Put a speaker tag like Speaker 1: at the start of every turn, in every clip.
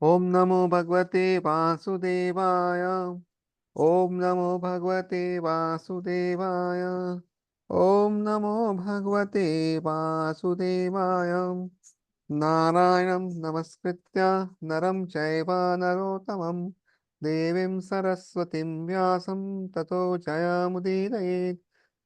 Speaker 1: ओम नमो भगवते वासुदेवाय। ओम नमो भगवते वासुदेवाय। ओम नमो भगवते वासुदेवाय। नारायणं नमस्कृत्य नरं चैव नरोत्तमं देवीं सरस्वतीं व्यासं ततो जयमुदीरयेत्।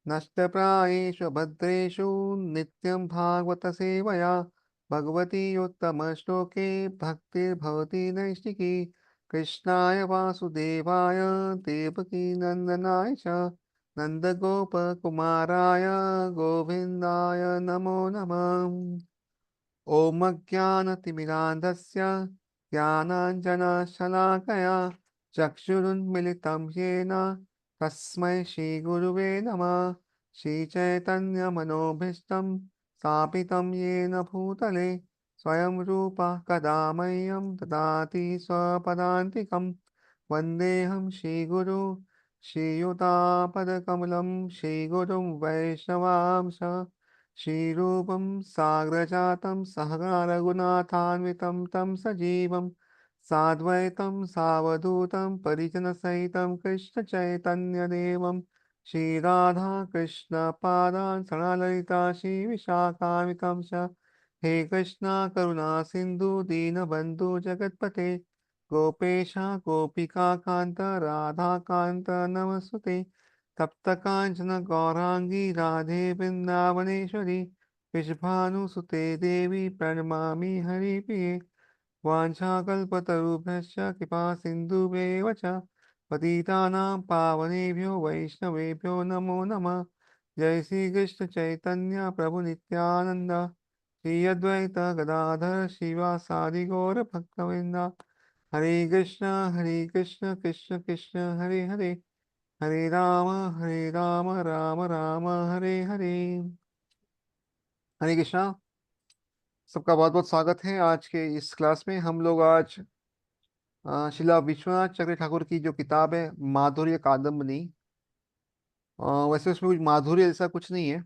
Speaker 1: नष्टप्रायेषु भद्रेषु नित्यं भागवत सेवया भगवती उत्तमश्लोके भक्तिर्भवति नैष्टिकी। कृष्णाय वासुदेवाय देवकी नंदनाय च नन्दगोपकुमाराय गोविन्दाय नमो नमः। ॐ अज्ञानतिमिरान्धस्य ज्ञानाञ्जनशलाकया चक्षुरुन्मिलितं येन तस्मै श्रीगुरुवे नमः। श्रीचैतन्यमनोभीष्टं स्थापितं येन भूतले स्वयं रूपः कदा मह्यं ददाति स्वपदान्तिकं। वन्देऽहं श्रीगुरु श्रीयुतापदकमलं श्रीगुरुं वैष्णवांश श्रीरूपं साग्रजातं सहगण रघुनाथान्वितं तं सजीवं साद्वैतं सावधूतं परिजनसहितं कृष्णचैतन्यदेवं श्रीराधा कृष्णपादान् सनललिता श्रीविशाखान्वितं च। हे कृष्णा करुणा सिन्धु दीनबन्धु जगत्पते गोपेश गोपिका कान्त राधाकान्त नमस्तुते। तप्त कांचन गौरांगी राधे वृंदावनेश्वरी वृषभानुसुते देवी प्रणमामि हरिप्रिये। वाञ्छाकल्पतरुभ्यश्च कृपा सिन्धुभ्येव च पतितानां पावनेभ्यो वैष्णवेभ्यो नमो नमः। जय श्री कृष्ण चैतन्य प्रभु नित्यानंद श्री अद्वैत गदाधर शिवासादि गौर भक्तवृंद। हरे कृष्ण कृष्ण कृष्ण हरे हरे हरे राम राम राम हरे हरे। हरे कृष्णा। सबका बहुत बहुत स्वागत है आज के इस क्लास में। हम लोग आज शिला विश्वनाथ चक्र ठाकुर की जो किताब है माधुर्य कादम्बनी। वैसे उसमें कुछ माधुर्य जैसा कुछ नहीं है।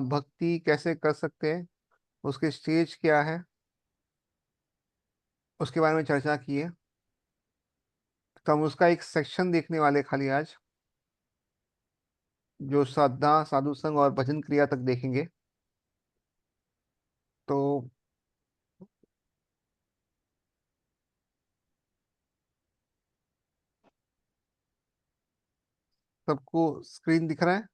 Speaker 1: भक्ति कैसे कर सकते हैं, उसके स्टेज क्या है, उसके बारे में चर्चा की है। तो हम उसका एक सेक्शन देखने वाले खाली आज, जो श्रद्धा साधु संग और भजन क्रिया तक देखेंगे। तो सबको स्क्रीन दिख रहा है?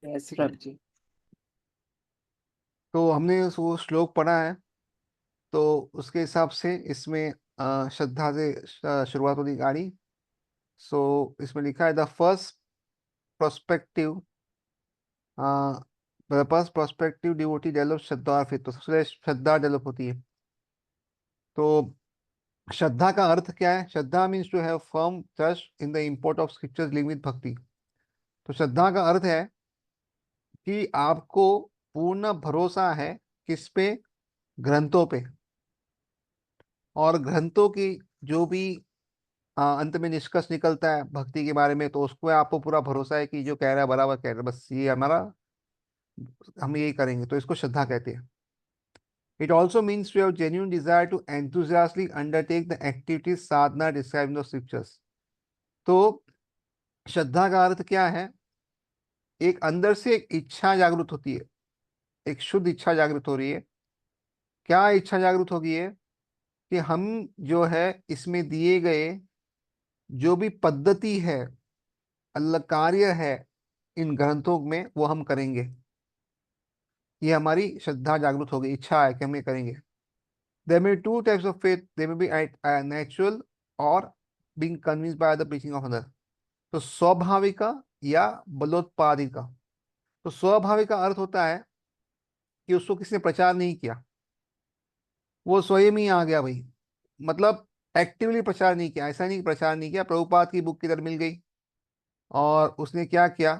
Speaker 2: यस सर जी।
Speaker 1: तो हमने वो श्लोक पढ़ा है, तो उसके हिसाब से इसमें श्रद्धा से शुरुआत होती गाड़ी। सो इसमें लिखा है the first prospective first prospective devotee develop shraddha और फिर तो सबसे पहले श्रद्धा डेवलप होती है। तो श्रद्धा का अर्थ क्या है? Shraddha means to have firm trust in the import of scriptures link with bhakti. तो श्रद्धा का अर्थ है कि आपको पूर्ण भरोसा है किस पे? ग्रंथों पे। और ग्रंथों की जो भी अंत में निष्कर्ष निकलता है भक्ति के बारे में, तो उसको आपको पूरा भरोसा है कि जो कह रहा है बराबर कह रहा है, बस ये हमारा, हम यही करेंगे, तो इसको श्रद्धा कहते हैं। It also means to have genuine desire to enthusiastically undertake the activities sadhana describe in the scriptures. तो श्रद्धा का अर्थ क्या है? एक अंदर से एक इच्छा जागृत होती है, एक शुद्ध इच्छा जागृत हो रही है। क्या इच्छा जागृत होगी है? कि हम जो है इसमें दिए गए जो भी पद्धति है, अल्लाह कार्य है इन ग्रंथों में, वो हम करेंगे। ये हमारी श्रद्धा जागृत होगी, इच्छा है कि हम ये करेंगे। There may two types of faith, they may be natural और being convinced by the preaching of other. तो स्वाभाविका या बलोत्पादिका। तो स्वाभाविक का अर्थ होता है कि उसको किसी ने प्रचार नहीं किया, वो स्वयं ही आ गया भाई। मतलब एक्टिवली प्रचार नहीं किया, ऐसा नहीं कि प्रचार नहीं किया, प्रभुपाद की बुक किधर मिल गई और उसने क्या किया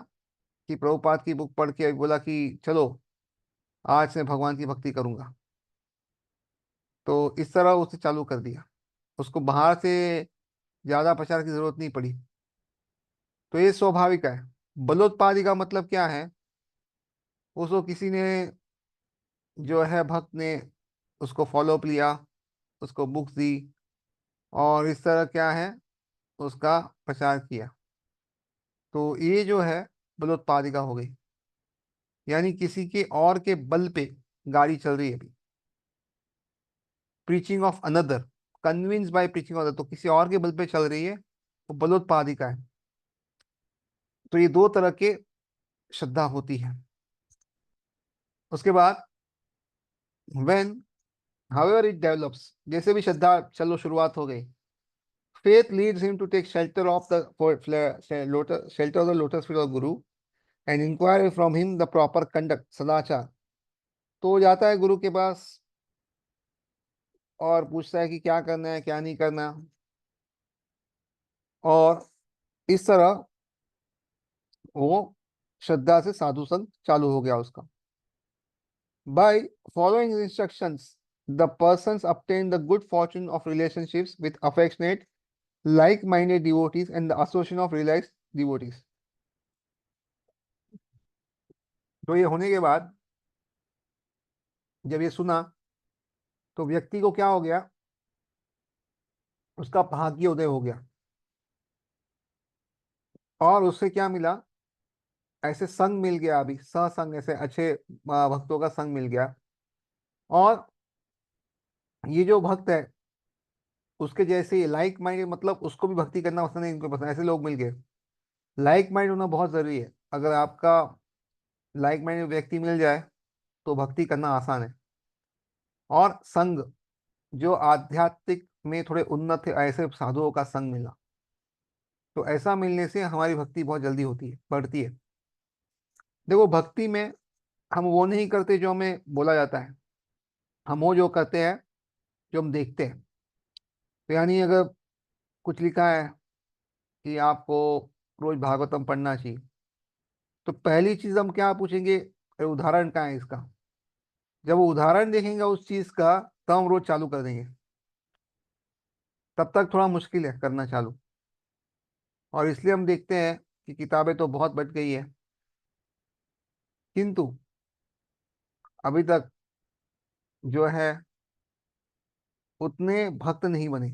Speaker 1: कि प्रभुपाद की बुक पढ़ के बोला कि चलो आज से भगवान की भक्ति करूंगा। तो इस तरह उसने चालू कर दिया, उसको बाहर से ज्यादा प्रचार की जरूरत नहीं पड़ी। तो ये स्वाभाविक है। बलोत्पादी का मतलब क्या है? उसको किसी ने जो है भक्त ने उसको फॉलो अप लिया, उसको बुक्स दी, और इस तरह क्या है, उसका प्रचार किया। तो ये जो है बलोत्पादिका हो गई, यानी किसी के और के बल पे गाड़ी चल रही है अभी। Preaching of another, convince by preaching of another, तो किसी और के बल पे चल रही है, वो बलोत्पादिका है। तो ये दो तरह के श्रद्धा होती है। उसके बाद व्हेन हाउएवर इट डेवलप्स, जैसे भी श्रद्धा, चलो शुरुआत हो गई, faith leads him to take shelter of the shelter of the lotus feet of guru and inquire from him the proper conduct, सदाचार। तो वो जाता है गुरु के पास और पूछता है कि क्या करना है क्या नहीं करना, और इस तरह वो श्रद्धा से साधु संग चालू हो गया उसका। By following his instructions, the persons obtain the good fortune of relationships with affectionate, like-minded devotees and the association of realized devotees। तो ये होने के बाद, जब ये सुना, तो व्यक्ति को क्या हो गया, उसका भाग्योदय हो गया। और उससे क्या मिला, ऐसे संग मिल गया, अभी सत्संग, ऐसे अच्छे भक्तों का संग मिल गया। और ये जो भक्त है, उसके जैसे लाइक माइंड, मतलब उसको भी भक्ति करना पसंद है, इनको पसंद, ऐसे लोग मिल गए। लाइक माइंड होना बहुत जरूरी है। अगर आपका लाइक माइंड व्यक्ति मिल जाए तो भक्ति करना आसान है। और संग, जो आध्यात्मिक में थोड़े उन्नत है, ऐसे साधुओं का संग मिला, तो ऐसा मिलने से हमारी भक्ति बहुत जल्दी होती है, बढ़ती है। देखो, भक्ति में हम वो नहीं करते जो हमें बोला जाता है, हम वो जो करते हैं जो हम देखते हैं। तो यानी अगर कुछ लिखा है कि आपको रोज भागवतम पढ़ना चाहिए, तो पहली चीज हम क्या पूछेंगे, अरे उदाहरण क्या है इसका। जब वो उदाहरण देखेंगे उस चीज का, तब हम रोज चालू कर देंगे। तब तक थोड़ा मुश्किल है करना चालू। और इसलिए हम देखते हैं कि किताबें तो बहुत बढ़ गई है, किंतु अभी तक जो है उतने भक्त नहीं बने।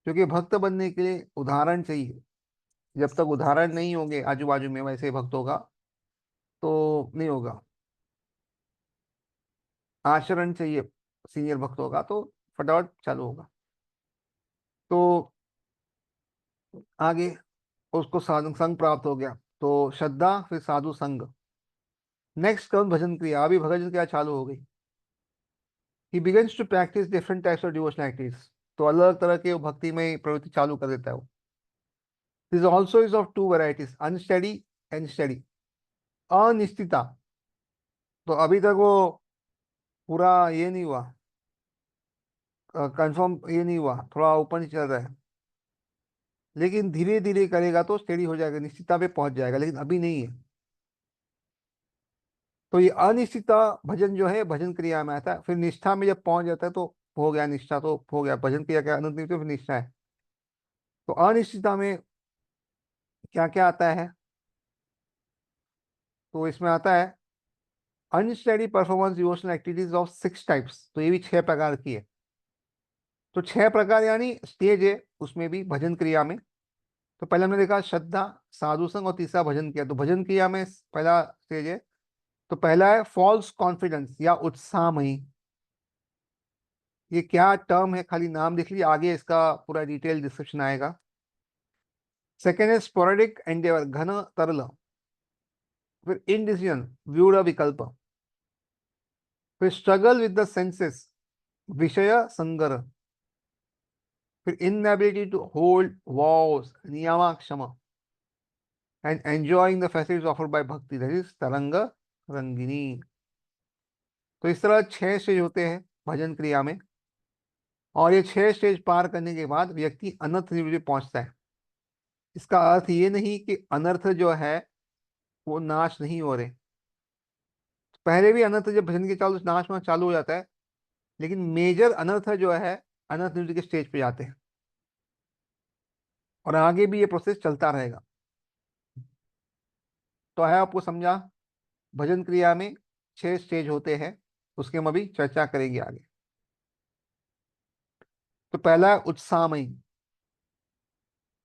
Speaker 1: क्योंकि भक्त बनने के लिए उदाहरण चाहिए। जब तक उदाहरण नहीं होंगे आजू बाजू में वैसे भक्तों का, तो नहीं होगा। आचरण चाहिए सीनियर भक्तों का, तो फटाफट चालू होगा। तो आगे उसको साधु संग प्राप्त हो गया, तो श्रद्धा फिर साधु संग। नेक्स्ट कौन, भजन क्रिया। अभी भजन क्रिया चालू हो गई। He begins to practice different types of devotional activities, तो अलग तरह के वो भक्ति में प्रवृत्ति चालू कर देता है वो। This also is of to varieties, unsteady and study. अनिश्चितता, तो अभी तक वो पूरा ये नहीं हुआ, कंफर्म ये नहीं हुआ, थोड़ा ऊपर नीचे चल रहा है। लेकिन धीरे धीरे करेगा तो स्टेडी हो जाएगा, निश्चितता पे पहुंच जाएगा, लेकिन अभी नहीं है। तो ये अनिश्चितता भजन जो है भजन क्रिया में आता है। फिर निष्ठा में जब पहुंच जाता है तो हो गया, निष्ठा तो हो गया, भजन क्रिया का अनंत, तो फिर निष्ठा है। तो अनिश्चितता में क्या क्या आता है, तो इसमें आता है unsteady performance devotional activities of 6 types, तो ये भी 6 प्रकार की है। तो 6 प्रकार यानी स्टेज है उसमें भी भजन क्रिया में। तो पहले हमने देखा श्रद्धा, साधु संग, और तीसरा भजन क्रिया। तो भजन क्रिया में पहला स्टेज है, तो पहला है फॉल्स कॉन्फिडेंस या उत्साहमयी। ये क्या टर्म है, खाली नाम देख लीजिए, आगे इसका पूरा डिटेल डिस्क्रिप्शन आएगा। सेकेंड है स्पोरेडिक एंडेवर, घन तरल। फिर इनडिसीजन, व्यूढ़ विकल्प। फिर स्ट्रगल विद द सेंसेस, विषय संगर। फिर इनएबिलिटी टू होल्ड वॉस, नियमा क्षमा। And enjoying the facilities offered by भक्ति, दैट इज तरंग रंगिनी। तो इस तरह 6 स्टेज होते हैं भजन क्रिया में। और ये 6 स्टेज पार करने के बाद व्यक्ति अनंत निवृत्ति पहुंचता है। इसका अर्थ ये नहीं कि अनर्थ जो है वो नाश नहीं हो रहे। पहले भी अनर्थ जब भजन के चालू नाश होना चालू हो जाता है, लेकिन मेजर अनर्थ जो है अनंत निवृत्ति के स्टेज पे जाते हैं। और आगे भी ये प्रोसेस चलता रहेगा। तो है आपको समझा भजन क्रिया में 6 स्टेज होते हैं, उसके हम अभी चर्चा करेंगे आगे। तो पहला है उत्साहमयी।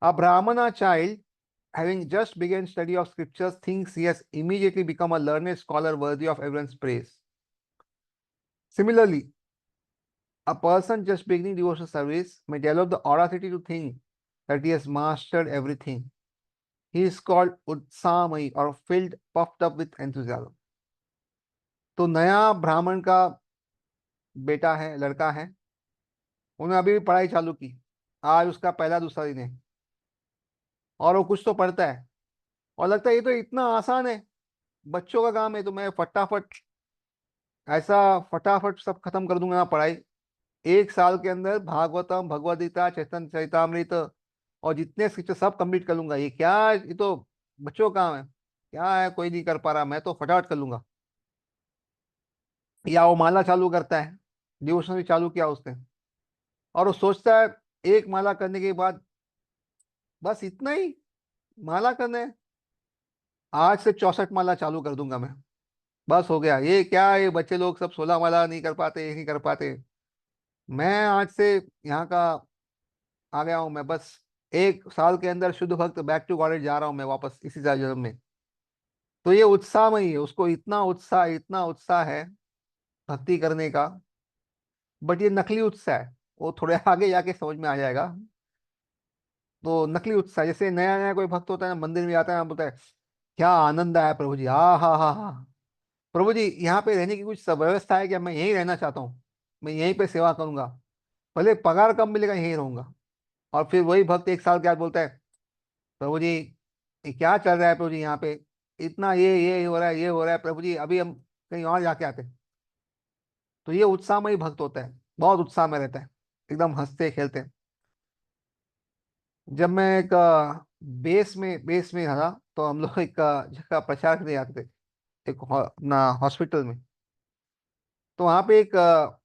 Speaker 1: A Brahmana child, having just begun study of scriptures, thinks he has immediately become a learned scholar worthy of everyone's praise. Similarly, a person just beginning devotional service may develop the audacity to think that he has mastered everything. He is called Utsamai or filled, puffed up with enthusiasm. तो नया ब्राह्मण का बेटा है, लड़का है, उन्होंने अभी भी पढ़ाई चालू की, आज उसका पहला दूसरा दिन है, और वो कुछ तो पढ़ता है और लगता है ये तो इतना आसान है, बच्चों का काम है, तो मैं फटाफट ऐसा फटाफट सब खत्म कर दूंगा ना पढ़ाई। 1 साल के अंदर भागवतम, भगवद गीता, चैतन्य चरितामृत और जितने स्क्रिप्चर सब कंप्लीट कर लूंगा। ये क्या, ये तो बच्चों का काम है, क्या है, कोई नहीं कर पा रहा, मैं तो फटाफट कर लूंगा। या वो माला चालू करता है, डिवोशन भी चालू किया उसने, और वो सोचता है एक माला करने के बाद बस इतना ही, माला करने है, आज से 64 माला चालू कर दूंगा मैं, बस हो गया। ये क्या, ये बच्चे लोग सब 16 माला नहीं कर पाते, ये नहीं कर पाते, मैं आज से यहाँ का आ गया हूँ, मैं बस 1 साल के अंदर शुद्ध भक्त बैक टू गॉडेड जा रहा हूँ मैं वापस इसी जन्म में। तो ये उत्साहमयी है, उसको इतना उत्साह है भक्ति करने का, बट ये नकली उत्साह है, वो थोड़े आगे जाके समझ में आ जाएगा। तो नकली उत्साह, जैसे नया नया कोई भक्त होता है ना, मंदिर में आता है ना, बोलता है क्या आनंद आया प्रभु जी, हा, प्रभु जी यहाँ पे रहने की कुछ व्यवस्था है क्या, मैं यहीं रहना चाहता हूँ, मैं यहीं पे सेवा करूंगा, भले पगार कम मिलेगा, यहीं रहूंगा। और फिर वही भक्त 1 साल के बाद बोलता है प्रभु जी ये क्या चल रहा है प्रभु जी यहाँ पे, इतना ये हो रहा है, ये हो रहा है प्रभु जी, अभी हम कहीं और जाके आते हैं। तो ये उत्साहमयी भक्त होता है, बहुत उत्साह में रहता है, एकदम हंसते खेलते हैं। जब मैं एक बेस में था, तो हम लोग एक जगह प्रचार करने जाते थे, एक अपना हॉस्पिटल में। तो वहां पे एक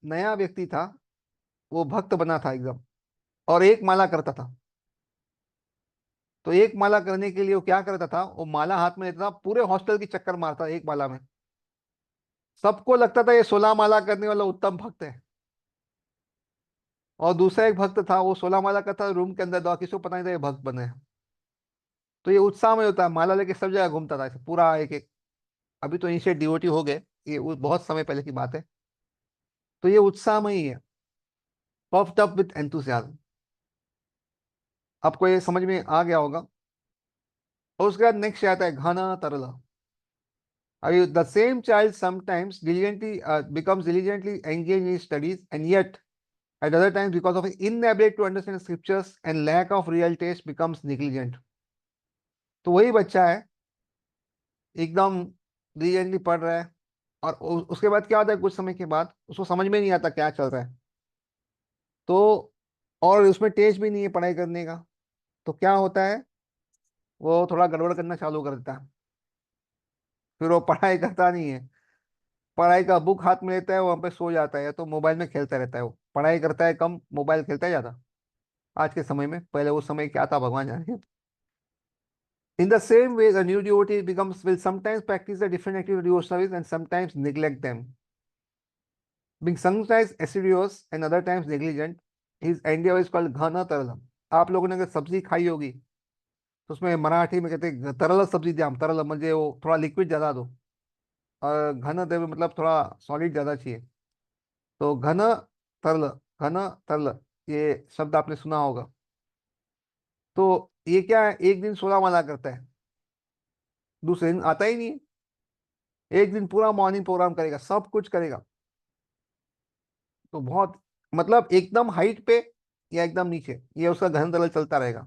Speaker 1: नया व्यक्ति था, वो भक्त बना था एकदम, और एक माला करता था। तो एक माला करने के लिए वो क्या करता था, वो माला हाथ में लेता था, पूरे हॉस्टल की चक्कर मारता एक माला में, सबको लगता था ये 16 माला करने वाला उत्तम भक्त है। और दूसरा एक भक्त था, वो 16 माला करता, रूम के अंदर दवा, किसी को पता नहीं था ये भक्त बने हैं। तो ये उत्साह में होता है, माला लेके सब जगह घूमता था ऐसे पूरा एक एक। अभी तो इनिशिएट डिवोटी हो गए, ये बहुत समय पहले की बात है। तो ये उत्साह में ही है, पफ्ड अप विथ एंथुसियाज्म। आपको ये समझ में आ गया होगा। और उसके बाद नेक्स्ट आता है घना तरल। अभी the same child sometimes diligently becomes diligently engaged in studies, and yet at other times because of inability to understand scriptures and lack of real taste becomes negligent। तो वही बच्चा है, एकदम diligently पढ़ रहा है, और उसके बाद क्या होता है, कुछ समय के बाद उसको समझ में नहीं आता क्या चल रहा है। तो और उसमें टेस्ट भी नहीं है पढ़ाई करने का। तो क्या होता है, वो थोड़ा गड़बड़ करना चालू कर देता है, फिर वो पढ़ाई करता नहीं है, पढ़ाई का बुक हाथ में लेता है, वहां पे सो जाता है, या तो मोबाइल में खेलता रहता है। वो पढ़ाई करता है कम, मोबाइल खेलता है ज्यादा आज के समय में, पहले उस समय क्या था भगवान जाने। In the same way, the new devotee becomes will sometimes practice the different activity of devotional service and sometimes neglect them. Being sometimes assiduous and other times negligent, his endeavor is called घना तरलम। आप लोगों ने अगर सब्जी खाई होगी, तो उसमें मराठी में कहते हैं तरल सब्जी द्याम, तरल म्हणजे वो थोड़ा लिक्विड ज्यादा दो, और घन देव मतलब थोड़ा सॉलिड ज्यादा चाहिए। तो घन तरल, घन तरल, ये शब्द आपने सुना होगा। तो ये क्या है, एक दिन 16 माला करता है, दूसरे दिन आता ही नहीं है, एक दिन पूरा मॉर्निंग प्रोग्राम करेगा, सब कुछ करेगा। तो बहुत, मतलब एकदम हाइट पे या एकदम नीचे, ये उसका घन तरल चलता रहेगा।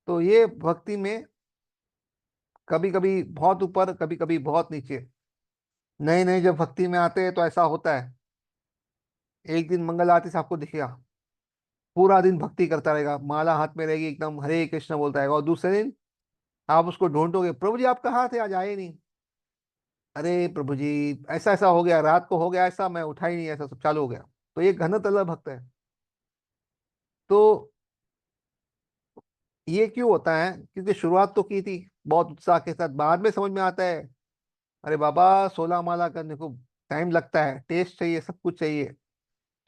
Speaker 1: तो ये भक्ति में कभी कभी बहुत ऊपर, कभी कभी बहुत नीचे। नए नए जब भक्ति में आते हैं तो ऐसा होता है, एक दिन मंगल आरती से आपको दिखेगा, पूरा दिन भक्ति करता रहेगा, माला हाथ में रहेगी, एकदम हरे कृष्ण बोलता रहेगा, और दूसरे दिन आप उसको ढूंढोगे, प्रभु जी आप कहाँ थे, आज आए नहीं। अरे प्रभु जी ऐसा ऐसा हो गया, रात को हो गया ऐसा, मैं उठा ही नहीं, ऐसा सब चालू हो गया। तो ये घन तरल भक्त है। तो ये क्यों होता है, क्योंकि शुरुआत तो की थी बहुत उत्साह के साथ, बाद में समझ में आता है अरे बाबा, 16 माला करने को टाइम लगता है, टेस्ट चाहिए, सब कुछ चाहिए।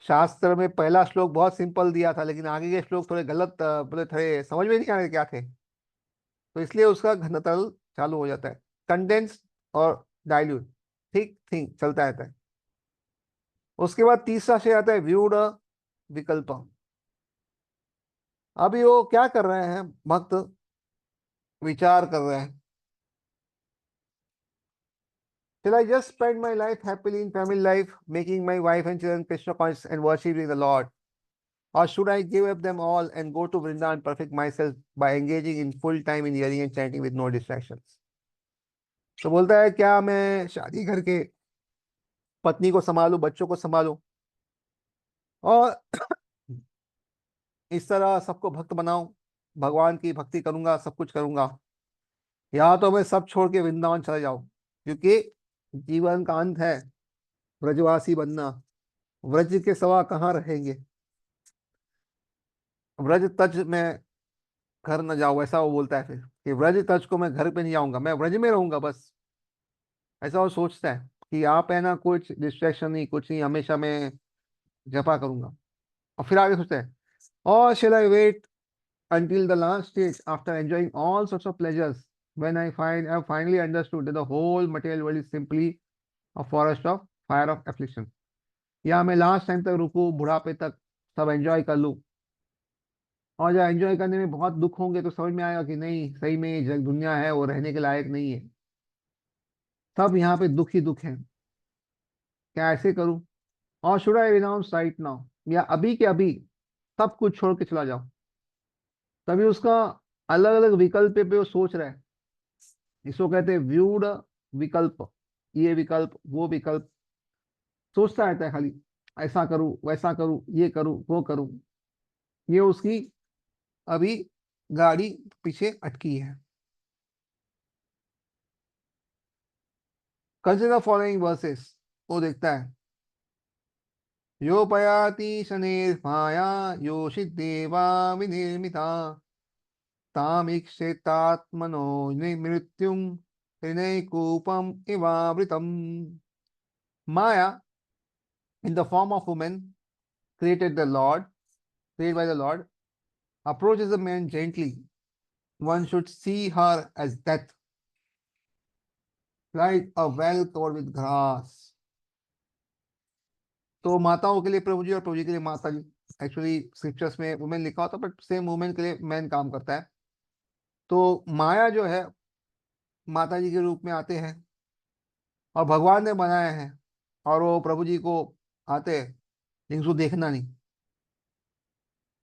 Speaker 1: शास्त्र में पहला श्लोक बहुत सिंपल दिया था, लेकिन आगे के श्लोक थोड़े गलत, बोले थोड़े समझ में नहीं आ रहे क्या थे। तो इसलिए उसका घनत्व चालू हो जाता है, कंडेंस और डाइल्यूट, ठीक थिंग चलता रहता है। उसके बाद तीसरा शेर आता है व्यूढ़ विकल्प। अभी वो क्या कर रहे हैं भक्त, विचार कर रहे हैं, Shall I just spend my life happily in family life, making my wife and children Krishna conscious and worshiping the Lord? Or should I give up them all and go to Vrindavan and perfect myself by engaging in full time in hearing and chanting with no distractions? तो बोलता है, क्या मैं शादी करके पत्नी को संभालूं, बच्चों को संभालूं, और इस तरह सबको भक्त बनाऊं, भगवान की भक्ति करूंगा, सब कुछ करूंगा, या तो मैं सब छोड़ के वृंदावन चला जाऊं, क्योंकि जीवन का अंत है, ब्रजवासी बनना, व्रज के सिवा कहाँ रहेंगे, व्रज तज में घर न जाऊं, ऐसा वो बोलता है फिर कि व्रज तज को मैं घर पे नहीं जाऊंगा, मैं व्रज में रहूंगा बस। ऐसा वो सोचता है कि आप है ना, कुछ डिस्ट्रैक्शन नहीं, कुछ नहीं, हमेशा मैं जपा करूंगा। और फिर आगे सोचता है, और shall I wait until the last stage after enjoying all sorts of pleasures when I have finally understood that the whole material world is simply a forest of fire of affliction? या मैं last time तक रुकूं, बुढ़ापे तक सब enjoy कर लूं, और जब एंजॉय करने में बहुत दुख होंगे तो समझ में आएगा कि नहीं, सही में ये जग दुनिया है वो रहने के लायक नहीं है, सब यहाँ पे दुख ही दुख है, क्या ऐसे करूं? और should I renounce right now, या अभी के अभी सब कुछ छोड़ के चला जाऊं? तभी उसका अलग अलग विकल्प पे वो सोच रहा है, इसको कहते हैं व्यूड विकल्प, ये विकल्प वो विकल्प, सोचता रहता है खाली, ऐसा करूं वैसा करूं, ये करूं वो करूं। ये उसकी अभी गाड़ी पीछे अटकी है। कंसिडर फॉलोइंग वर्सेस, वो देखता है, योपयाति शनेर्माया योषिदेवा विनिर्मिता तामीक्षेतात्मनो मृत्युम हृणयकूपम इवावृतम। Maya, in the form of woman, created by the Lord, approaches a man gently. One should see her as death, like a well covered with grass. तो माताओं के लिए प्रभु जी और प्रभु जी के लिए माता जी, एक्चुअली स्क्रिप्चर्स में वुमेन लिखा होता है, बट सेम वुमेन के लिए मैन काम करता है। तो माया जो है माता जी के रूप में आते हैं, और भगवान ने बनाए हैं, और वो प्रभु जी को आते हैं, लेकिन उसको देखना नहीं,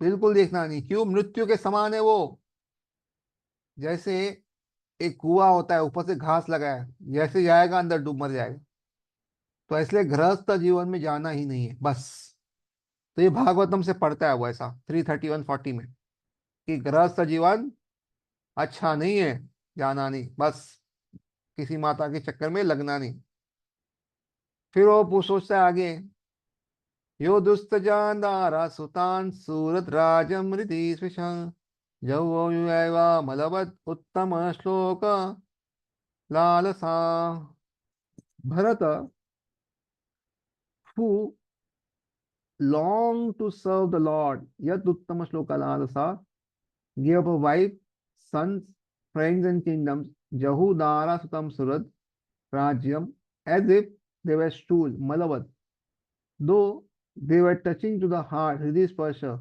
Speaker 1: बिल्कुल देखना नहीं। क्यों? मृत्यु के समान है वो, जैसे एक कुआं होता है, ऊपर से घास लगा है, जैसे जाएगा अंदर डूब मर जाएगा। तो इसलिए गृहस्थ जीवन में जाना ही नहीं है बस। तो ये भागवतम से पढ़ता है वो ऐसा 331-40 में, कि गृहस्थ जीवन अच्छा नहीं है, जाना नहीं बस, किसी माता के चक्कर में लगना नहीं। फिर वो सोचता है आगे, यो दुस्त जानदारा सुतान सूरत राजमृति स्विशं जौ मलवत उत्तम श्लोक लालसा। Bharat, who long to serve the Lord, yat uttama shloka lalasa, gave up a wife, sons, friends, and kingdoms, Jahu Dara Sutam Surad, Rajyam, as if they were stool, Malavat, though they were touching to the heart, Hriday Sparsha,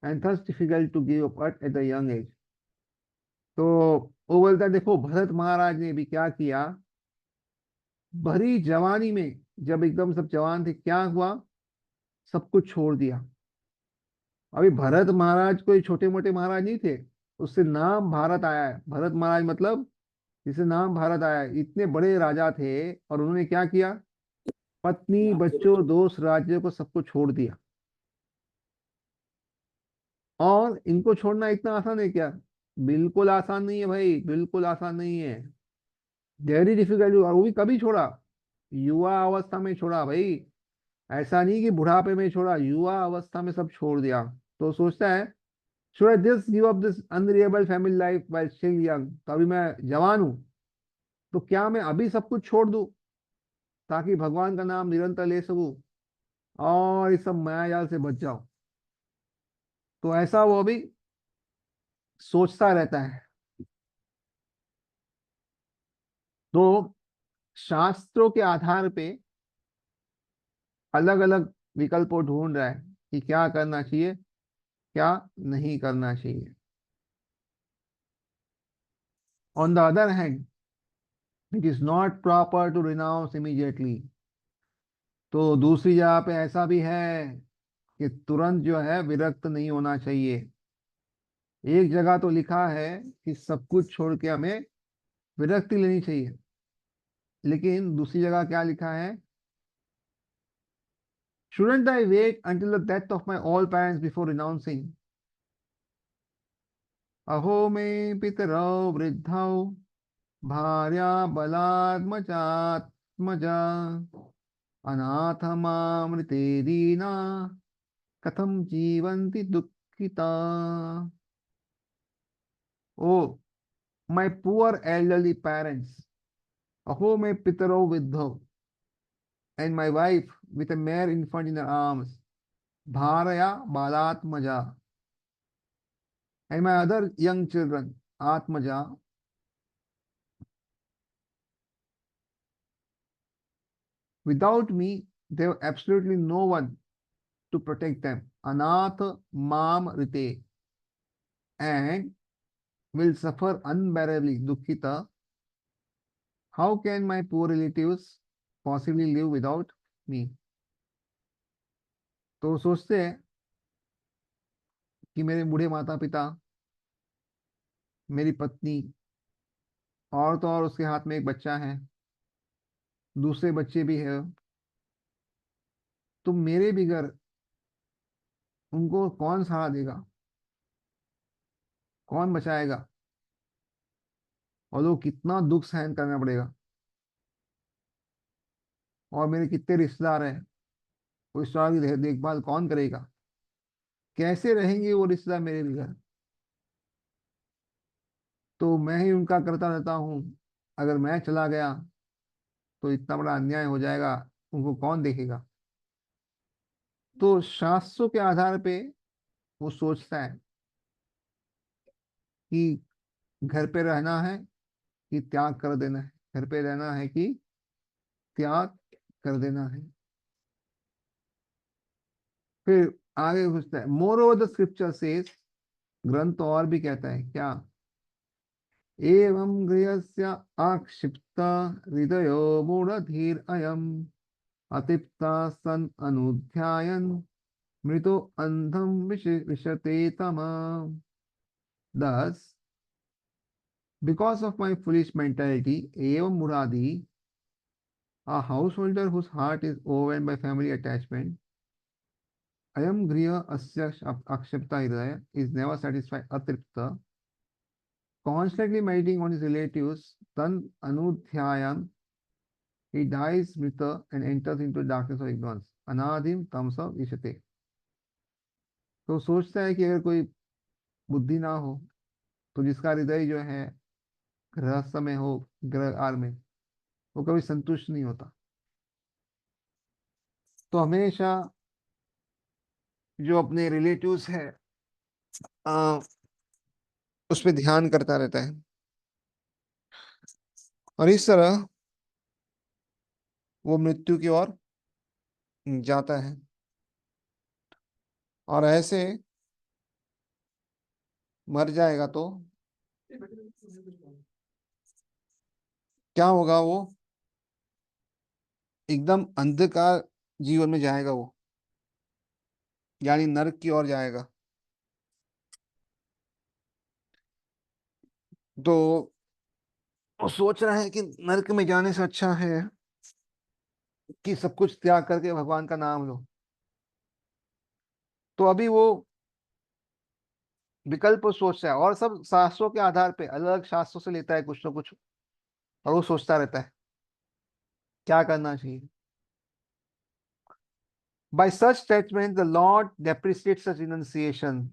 Speaker 1: and thus difficult to give up at a young age. तो वो बोलता है, देखो भरत महाराज ने भी क्या किया, भरी जवानी में जब एकदम सब जवान थे, क्या हुआ, सब कुछ छोड़ दिया। अभी भरत महाराज कोई छोटे मोटे महाराज नहीं थे, उससे नाम भारत आया है। भरत महाराज मतलब जिससे नाम भारत आया है, इतने बड़े राजा थे, और उन्होंने क्या किया, पत्नी बच्चों दोस्त राज्य को सबको छोड़ दिया। और इनको छोड़ना इतना आसान है क्या? बिल्कुल आसान नहीं है भाई, बिल्कुल आसान नहीं है, वेरी डिफिकल्ट। और वो भी कभी छोड़ा, युवा अवस्था में छोड़ा भाई, ऐसा नहीं कि बुढ़ापे में छोड़ा, युवा अवस्था में सब छोड़ दिया। तो सोचता है, should I just give up this unreliable family life while still young? तो अभी मैं जवान हूँ, तो क्या मैं अभी सब कुछ छोड़ दूं ताकि भगवान का नाम निरंतर ले सकूं और इस सब माया जाल से बच जाओ? तो ऐसा वो अभी सोचता रहता है। तो शास्त्रों के आधार पे अलग अलग विकल्पों ढूंढ रहा है कि क्या करना चाहिए, क्या नहीं करना चाहिए। On the other hand, it is not proper to renounce immediately. तो दूसरी जगह पे ऐसा भी है कि तुरंत जो है विरक्त नहीं होना चाहिए। एक जगह तो लिखा है कि सब कुछ छोड़ के हमें विरक्ति लेनी चाहिए, लेकिन दूसरी जगह क्या लिखा है? Shouldn't I wait until the death of my all parents before renouncing? अहो मे पितरौ वृद्धौ भार्या बलात्मजात्मजा अनाथ मामृते दीना कथम जीवन्ति दुःखिता। Oh, my poor elderly parents, अहो मे पितरौ वृद्धौ, and my wife with a mere infant in her arms, Bharaya Balatmaja, and my other young children, Atmaja, without me, they have absolutely no one to protect them. Anath Mam Rite, and will suffer unbearably. Dukkita, how can my poor relatives possibly live without me? तो सोचते हैं कि मेरे बूढ़े माता पिता, मेरी पत्नी, और तो और उसके हाथ में एक बच्चा है, दूसरे बच्चे भी है, तो मेरे बिगर उनको कौन सहारा देगा, कौन बचाएगा? और वो कितना दुख सहन करना पड़ेगा। और मेरे कितने रिश्तेदार हैं, वो रिश्तेदार की देखभाल कौन करेगा? कैसे रहेंगे वो रिश्तेदार मेरे बिगर? तो मैं ही उनका करता रहता हूँ। अगर मैं चला गया तो इतना बड़ा अन्याय हो जाएगा, उनको कौन देखेगा? तो शास्त्रों के आधार पे वो सोचता है कि घर पे रहना है कि त्याग कर देना है, घर पे रहना है कि त्याग कर देना है। फिर आगे पूछता है, more over the scripture says, ग्रंथ और भी कहता है क्या? एवं गृहस्य आक्षिप्त हृदयो मूढ़धीर अयम अतिप्ता सन अनुध्यायन मृतो अंधम विशते तमा। Thus, because of my foolish mentality, evam muradi, a householder whose heart is overwhelmed by family attachment, ayam griha asya akshapta hridaya, is never satisfied, atripta, constantly meditating on his relatives, tan anudhyayan, he dies mrita and enters into darkness of ignorance, anadhim tamsa vishate। तो सोचता है कि अगर कोई बुद्धि ना हो, तो जिसका हृदय जो है गृहस्थ में हो, ग्रह आर में, वो कभी संतुष्ट नहीं होता। तो हमेशा जो अपने रिलेटिव्स है उस पर ध्यान करता रहता है, और इस तरह वो मृत्यु की ओर जाता है। और ऐसे मर जाएगा तो क्या होगा? वो एकदम अंधकार जीवन में जाएगा, वो यानी नरक की ओर जाएगा। तो वो सोच रहा है कि नरक में जाने से अच्छा है कि सब कुछ त्याग करके भगवान का नाम लो। तो अभी वो विकल्प सोचता है, और सब शास्त्रों के आधार पे अलग अलग शास्त्रों से लेता है कुछ ना कुछ, और वो सोचता रहता है क्या करना चाहिए। By such statement the lord depreciates such renunciation.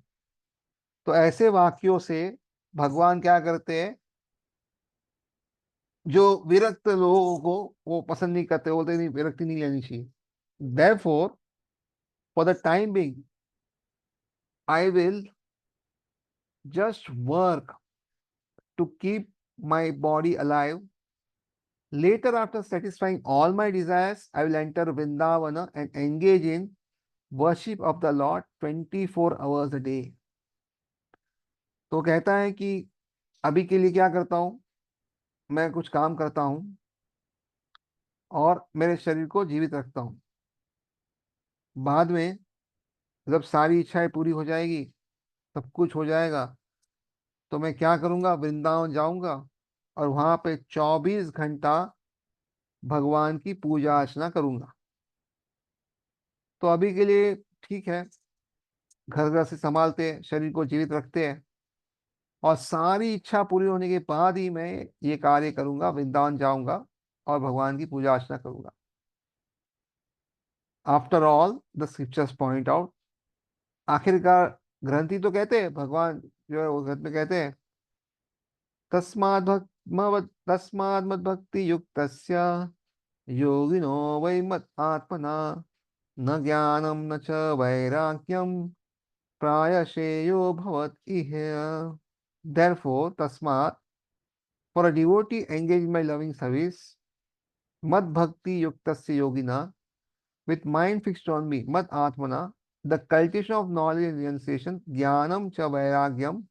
Speaker 1: तो ऐसे वाक्यों से भगवान क्या करते हैं? जो विरक्त लोगों को वो पसंद नहीं करते, बोलते नहीं विरक्ति नहीं लेनी चाहिए. Therefore, for the time being, I will just work to keep my body alive. Later, after satisfying all my desires, I will enter Vrindavana and engage in worship of the Lord 24 hours a day. तो कहता है कि अभी के लिए क्या करता हूँ, मैं कुछ काम करता हूँ और मेरे शरीर को जीवित रखता हूँ. बाद में जब सारी इच्छाएं पूरी हो जाएगी, सब कुछ हो जाएगा, तो मैं क्या करूँगा, वृंदावन जाऊँगा और वहाँ पे 24 घंटा भगवान की पूजा अर्चना करूँगा. तो अभी के लिए ठीक है, घर घर से संभालते हैं, शरीर को जीवित रखते हैं, और सारी इच्छा पूरी होने के बाद ही मैं ये कार्य करूँगा, वृंदावन जाऊँगा और भगवान की पूजा अर्चना करूँगा. After all the scriptures point out, आखिरकार ग्रंथी तो कहते हैं, भगवान जो है वो ग्रंथ में कहते हैं, तस्माद् मद्भक्ति युक्तस्य योगिनो वै मत् आत्मना न ज्ञानम न च वैराग्यम प्रायश्रेयो भवत इह. Therefore, tasmat, for a devotee engaged in my loving service, mad bhakti yuktasya yogina, with mind fixed on me, mad atmana, the cultivation of knowledge and renunciation, jnanam cha vairagyam,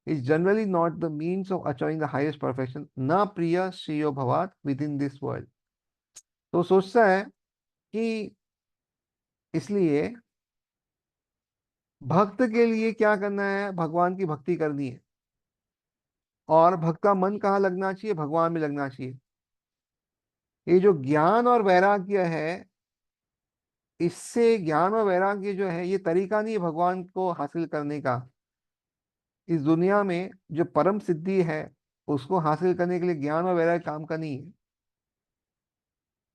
Speaker 1: is generally not the means of achieving the highest perfection, na priya shriyo bhavat, within this world. तो सोचता है कि इसलिए भक्त के लिए क्या करना है, भगवान की भक्ति करनी है, और भक्त का मन कहाँ लगना चाहिए, भगवान में लगना चाहिए. ये जो ज्ञान और वैराग्य है, इससे ज्ञान और वैराग्य जो है, ये तरीका नहीं है भगवान को हासिल करने का. इस दुनिया में जो परम सिद्धि है, उसको हासिल करने के लिए ज्ञान और वैराग्य काम का नहीं है,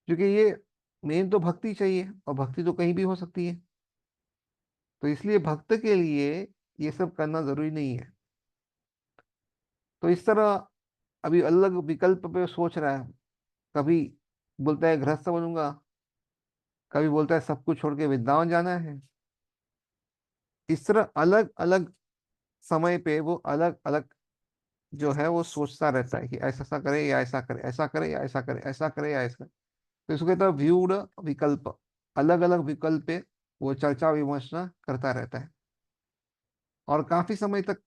Speaker 1: क्योंकि ये मेन तो भक्ति चाहिए, और भक्ति तो कहीं भी हो सकती है. तो इसलिए भक्त के लिए ये सब करना जरूरी नहीं है. तो इस तरह अभी अलग विकल्प पे सोच रहा है. कभी बोलता है गृहस्थ बनूंगा, कभी बोलता है सब कुछ छोड़ के वृंदावन जाना है. इस तरह अलग अलग समय पे वो अलग अलग जो है वो सोचता रहता है कि ऐसा ऐसा करे या ऐसा करे, ऐसा करे या ऐसा करे, ऐसा करे या ऐसा. तो इसको कहता है व्यूड विकल्प. अलग अलग विकल्प पे वो चर्चा विमर्शना करता रहता है, और काफी समय तक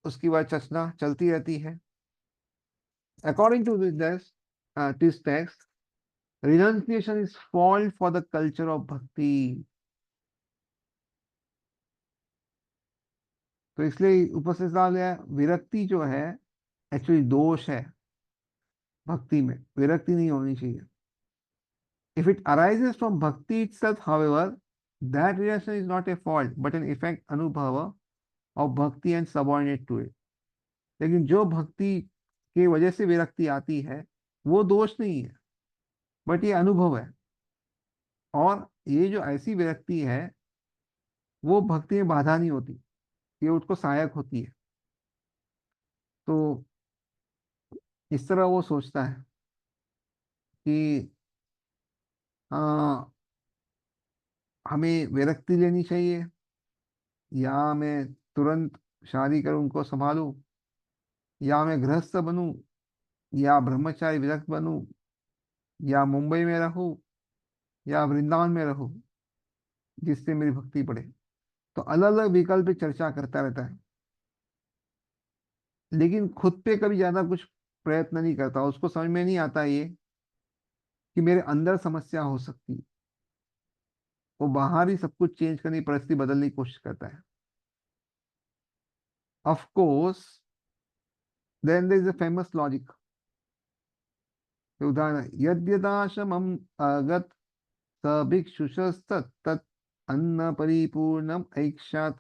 Speaker 1: उसकी वह चर्चा चलती रहती है. According to this text, renunciation is fault for the culture of bhakti. तो इसलिए ऊपर से डाल दिया, विरक्ति जो है एक्चुअली दोष है. भक्ति में विरक्ति नहीं होनी चाहिए. If it arises from bhakti itself, however, that reaction is not a fault but an effect anubhava of bhakti and subordinate to it. लेकिन जो भक्ति के वजह से विरक्ति आती है, वो दोष नहीं है, बट ये अनुभव है. और ये जो ऐसी विरक्ति है, वो भक्ति में बाधा नहीं होती, ये उसको सहायक होती है. तो इस तरह वो सोचता है कि हाँ, हमें विरक्ति लेनी चाहिए, या मैं तुरंत शादी करूं, उनको संभालूं, या मैं गृहस्थ बनूं, या ब्रह्मचारी विरक्त बनूं, या मुंबई में रहूं, या वृंदावन में रहूं, जिससे मेरी भक्ति बढ़े. तो अलग अलग विकल्प पे चर्चा करता रहता है, लेकिन खुद पे कभी ज्यादा कुछ प्रयत्न नहीं करता. उसको समझ में नहीं आता ये कि मेरे अंदर समस्या हो सकती है. वो बाहर ही सब कुछ चेंज करने की, परिस्थिति बदलने की कोशिश करता है. Of course, then there is a famous logic. उदाहरण, यद्यदाशमम अगत स भिक्षुषस्तत् अन्न परिपूर्णम ऐक्षात्.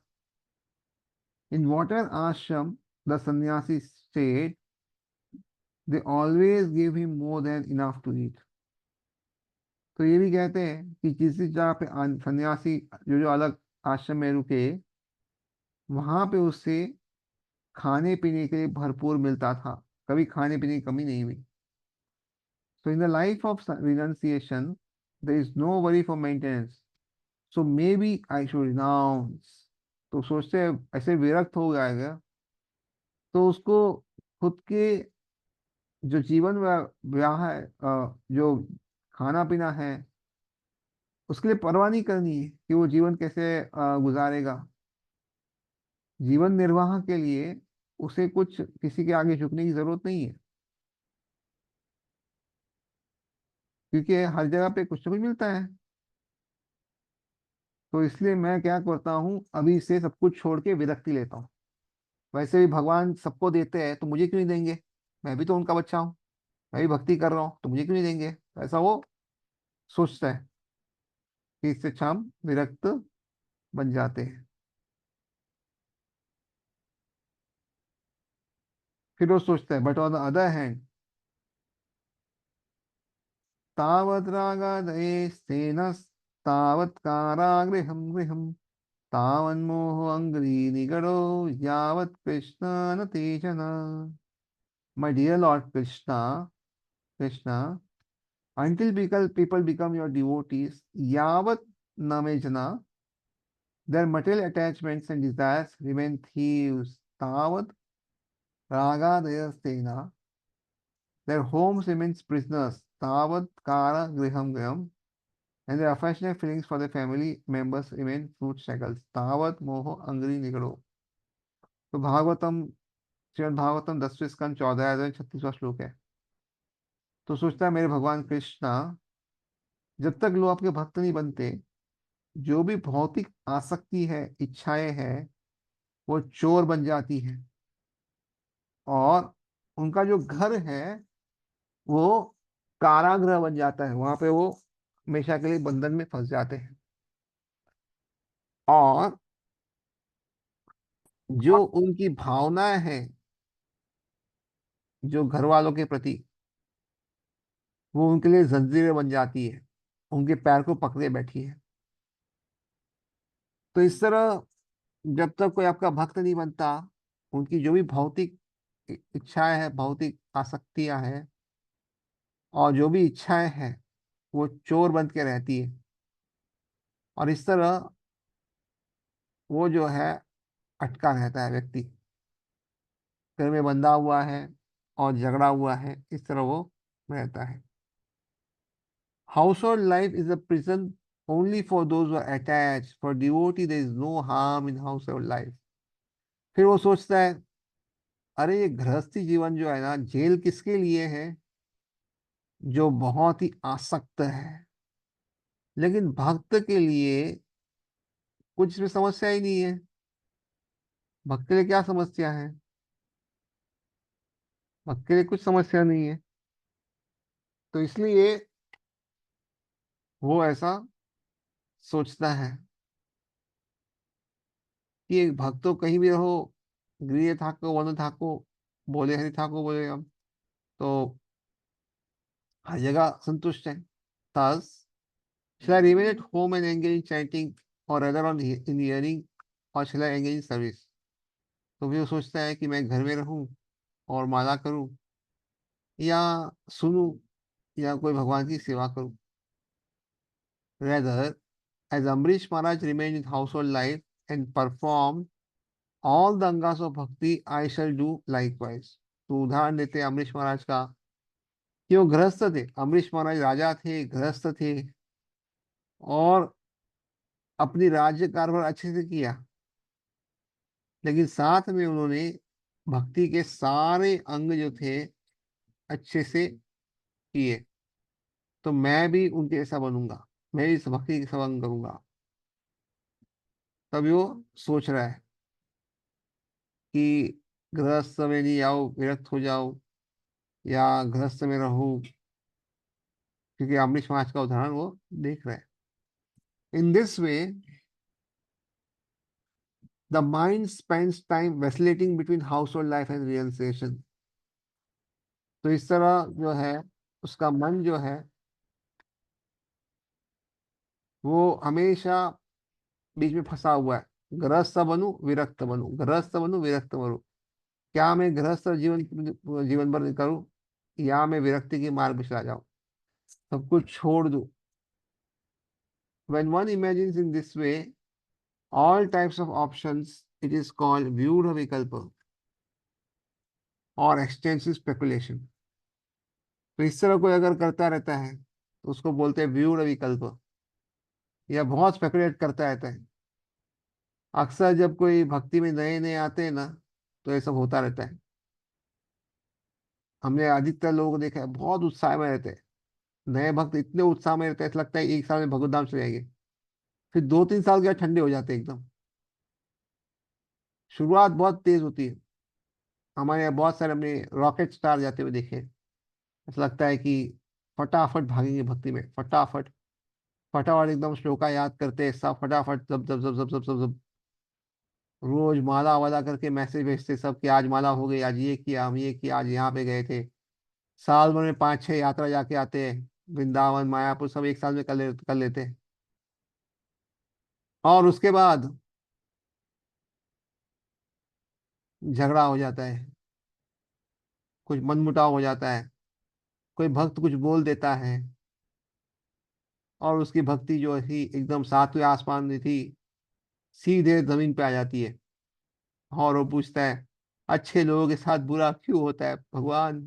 Speaker 1: In whatever ashram the sannyasi stayed, they always gave him more than enough to eat. तो ये भी कहते हैं कि किसी जगह पे सन्यासी जो जो अलग आश्रम में रुके, वहां पे उससे खाने पीने के लिए भरपूर मिलता था, कभी खाने पीने की कमी नहीं हुई. So in the life of renunciation, there is no worry for maintenance. So maybe I should renounce. तो सोचते हैं ऐसे विरक्त हो जाएगा तो उसको खुद के जो जीवन व्याह है जो खाना पीना है उसके लिए परवाह नहीं करनी है कि वो जीवन कैसे गुजारेगा। जीवन निर्वाह के लिए उसे कुछ किसी के आगे झुकने की जरूरत नहीं है क्योंकि हर जगह पे कुछ ना कुछ मिलता है। तो इसलिए मैं क्या करता हूँ अभी से सब कुछ छोड़ के विरक्ति लेता हूँ। वैसे भी भगवान सबको देते हैं तो मुझे क्यों नहीं देंगे। मैं भी तो उनका बच्चा हूँ। मैं भी भक्ति कर रहा हूँ तो मुझे क्यों नहीं देंगे। तो ऐसा वो सोचता है कि इससे अच्छा हम विरक्त बन जाते हैं। फिर वो सोचता है but on the other hand तावत् रागादयेस्तेन तावत् कारागृहं गृहं तावन्मोह अङ्घ्रि निगडो यावत् कृष्ण न तेजन। My dear Lord Krishna, until people become your devotees, yavat namejana, their material attachments and desires remain thieves. Tavat ragadayastena, their homes remain prisoners. Tavat kara griham griham, and their affectionate feelings for their family members remain fruit shackles. Tavat moho angri nigado. तो भागवतम श्रीमद् भागवतम 10वें स्कंद 14 श्लोक है। तो सोचता है मेरे भगवान कृष्णा जब तक लोग आपके भक्त नहीं बनते जो भी भौतिक आसक्ति है इच्छाएं हैं वो चोर बन जाती है और उनका जो घर है वो कारागृह बन जाता है। वहां पे वो हमेशा के लिए बंधन में फंस जाते हैं और जो उनकी भावनाएं हैं जो घर वालों के प्रति वो उनके लिए जंजीरें बन जाती है उनके पैर को पकड़े बैठी है। तो इस तरह जब तक कोई आपका भक्त नहीं बनता उनकी जो भी भौतिक इच्छाएं हैं भौतिक आसक्तियां हैं और जो भी इच्छाएं हैं वो चोर बन के रहती है और इस तरह वो जो है अटका रहता है व्यक्ति घर में बंधा हुआ है और झगड़ा हुआ है इस तरह वो रहता है। Household life is a prison only for those who are attached for devotee there is no harm in household life. फिर वो सोचता है अरे ये गृहस्थी जीवन जो है ना जेल किसके लिए है जो बहुत ही आसक्त है लेकिन भक्त के लिए कुछ इसमें समस्या ही नहीं है। भक्त के लिए क्या समस्या है। भक्त के लिए कुछ समस्या नहीं है। तो इसलिए वो ऐसा सोचता है कि एक भक्त तो कहीं भी रहो गृह थाको वन थाको बोले हरि ठाकुर बोले हम तो हर जगह संतुष्ट है। thus shall I remain at home and engage in chanting or rather on in hearing or shall I engage in service। तो भी वो सोचता है कि मैं घर में रहूं और माला करूं या सुनूं या कोई भगवान की सेवा करूं। rather as Amrish Maharaj remained in household life and performed all the angas of bhakti I shall do likewise। तो उदाहरण देते हैं अमरीश महाराज का कि वो गृहस्थ थे। अमरीश महाराज राजा थे गृहस्थ थे और अपनी राज्य कारभार अच्छे से किया लेकिन साथ में उन्होंने भक्ति के सारे अंग जो थे अच्छे से किए। तो मैं भी उनके जैसा बनूंगा मैं भी इस भक्ति के संग करूंगा। तभी वो सोच रहा है कि गृहस्थ में नहीं आओ विरक्त हो जाओ या गृहस्थ में रहूं क्योंकि अमरीश महाराज का उदाहरण वो देख रहे हैं। In this way the mind spends time vacillating between household life and realization. तो इस तरह जो है उसका मन जो है वो हमेशा बीच में फंसा हुआ है। गृहस्थ बनूं विरक्त बनूं गृहस्थ बनूं विरक्त बनूं। क्या मैं गृहस्थ जीवन जीवन भर करूं या मैं विरक्ति के मार्ग पे चला जाऊं। सब कुछ छोड़ दूं. When one imagines in this way all types of options, it is called Vyudha Vikalpa और extensive speculation. तो इस तरह कोई अगर करता रहता है तो उसको बोलते हैं व्यूढ़ विकल्प, या बहुत स्पेकुलेट करता रहता है. अक्सर जब कोई भक्ति में नए नए आते हैं ना, तो ये सब होता रहता है. हमने अधिकतर लोगों को देखा है बहुत उत्साह में रहते हैं. नए भक्त इतने उत्साह में रहते हैं, ऐसा लगता है एक साल में भगवत धाम चले जाएंगे. फिर 2-3 साल के बाद ठंडे हो जाते हैं एकदम. शुरुआत बहुत तेज होती है. हमारे यहाँ बहुत सारे हमने रॉकेट स्टार जाते हुए देखे हैं. ऐसा लगता है कि फटाफट भागेंगे भक्ति में, फटाफट फटाफट एकदम श्लोका याद करते हैं सब, फटाफट जब जब जब जब जब जब जब रोज माला वाला करके मैसेज भेजते सब कि आज माला हो गई, आज ये किया, हम ये किया, आज यहाँ पे गए थे. साल भर में 5-6 यात्रा जाके आते हैं. वृंदावन, मायापुर सब एक साल में कर लेते हैं. और उसके बाद झगड़ा हो जाता है, कुछ मनमुटाव हो जाता है, कोई भक्त कुछ बोल देता है, और उसकी भक्ति जो थी एकदम सातवें आसमान में थी, सीधे जमीन पे आ जाती है. और वो पूछता है अच्छे लोगों के साथ बुरा क्यों होता है भगवान,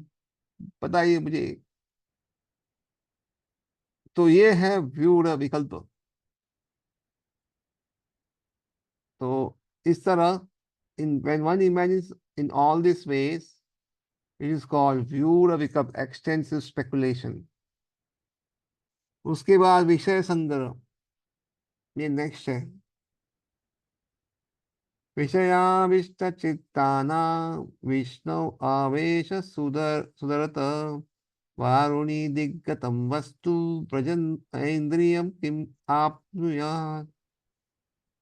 Speaker 1: बताइए मुझे. तो ये है व्यूढ़ विकल्प. तो इस तरह, इन when one imagines in all these ways, it is called व्यूढ़ विकल्प, extensive speculation. उसके बाद विषय संग्रह, ये नेक्स्ट है. विषयाविष्टचित्तानां विष्णु आवेश सुदरत वारुणी दिग्गतं वस्तु प्रजन इंद्रियम किम आपनुयात्.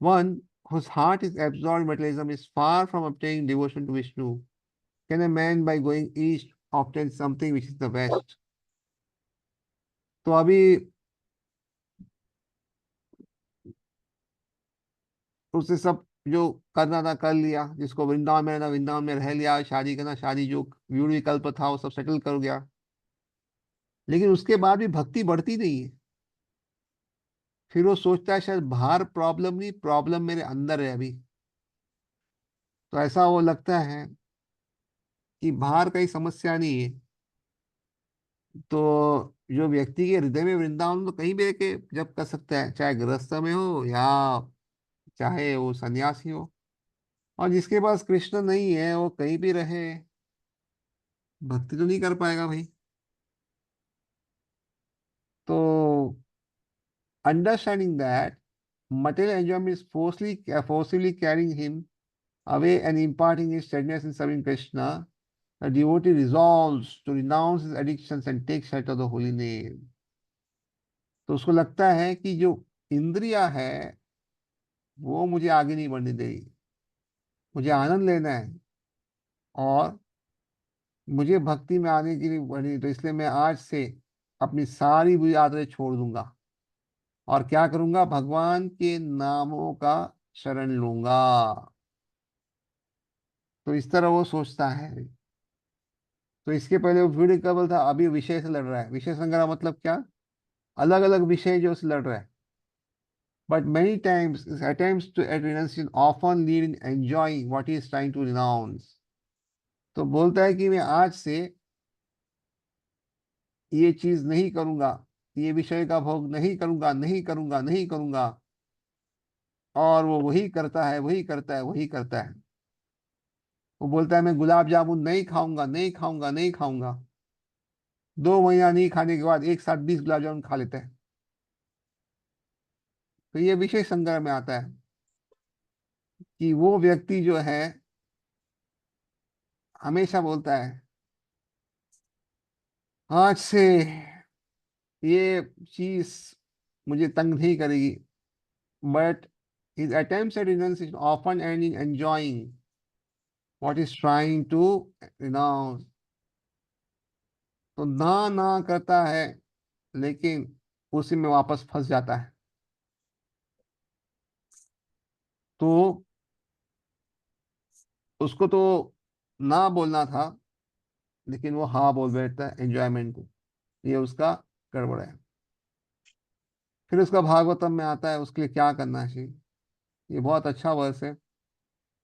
Speaker 1: One whose heart is absorbed in materialism is far from obtaining devotion to Vishnu. Can a man by going east obtain something which is the west? तो अभी उसने सब जो करना था कर लिया, जिसको वृंदावन में रहना वृंदावन में रह लिया, शादी करना शादी, जो व्यूढ़ विकल्प था वो सब सेटल कर गया. लेकिन उसके बाद भी भक्ति बढ़ती नहीं है. फिर वो सोचता है शायद बाहर प्रॉब्लम नहीं, प्रॉब्लम मेरे अंदर है अभी. तो ऐसा वो लगता है कि बाहर कहीं समस्या नहीं है. तो जो व्यक्ति के हृदय में वृंदावन तो कहीं भी के जब कर सकता है, चाहे गृहस्थ में हो या चाहे वो सन्यासी हो. और जिसके पास कृष्ण नहीं है वो कहीं भी रहे, भक्ति तो नहीं कर पाएगा भाई. तो understanding that material enjoyment is forcibly carrying him away and imparting his steadiness in serving Krishna, the devotee resolves to renounce his addictions and take shelter of the holy name. तो उसको लगता है कि जो इंद्रिया है वो मुझे आगे नहीं बढ़ने दे रही, मुझे आनंद लेना है, और मुझे भक्ति में आने की नहीं बढ़नी, तो इसलिए मैं आज से अपनी सारी बुरी आदतें छोड़ दूंगा और क्या करूंगा, भगवान के नामों का शरण लूंगा. तो इस तरह वो सोचता है. तो इसके पहले वो फ्लूइड कबल था, अभी विषय से लड़ रहा है. विषय संग्रह मतलब क्या, अलग अलग विषय जो से लड़ रहा है. But many times his attempts to at renunciation often lead in enjoying what he is trying to renounce. तो बोलता है कि मैं आज से ये चीज नहीं करूंगा, ये विषय का भोग नहीं करूंगा, नहीं करूंगा, नहीं करूंगा. और वो वही करता है, वही करता है, वही करता है. वो बोलता है मैं गुलाब जामुन नहीं खाऊंगा, नहीं खाऊंगा, नहीं खाऊंगा. 2 महीना नहीं खाने के बाद एक साथ 20 गुलाब जामुन खा लेता है. तो ये विषय संग्रह में आता है कि वो व्यक्ति जो है हमेशा बोलता है आज से ये चीज मुझे तंग नहीं करेगी. But his attempts at renunciation often end in enjoying what is trying to renounce. तो ना ना करता है लेकिन उसी में वापस फंस जाता है. तो उसको तो ना बोलना था, लेकिन वो हाँ बोल बैठता है एंजॉयमेंट को. ये उसका गड़बड़ है। फिर उसका भागवतम में आता है उसके लिए क्या करना चाहिए। ये बहुत अच्छा वर्ष है,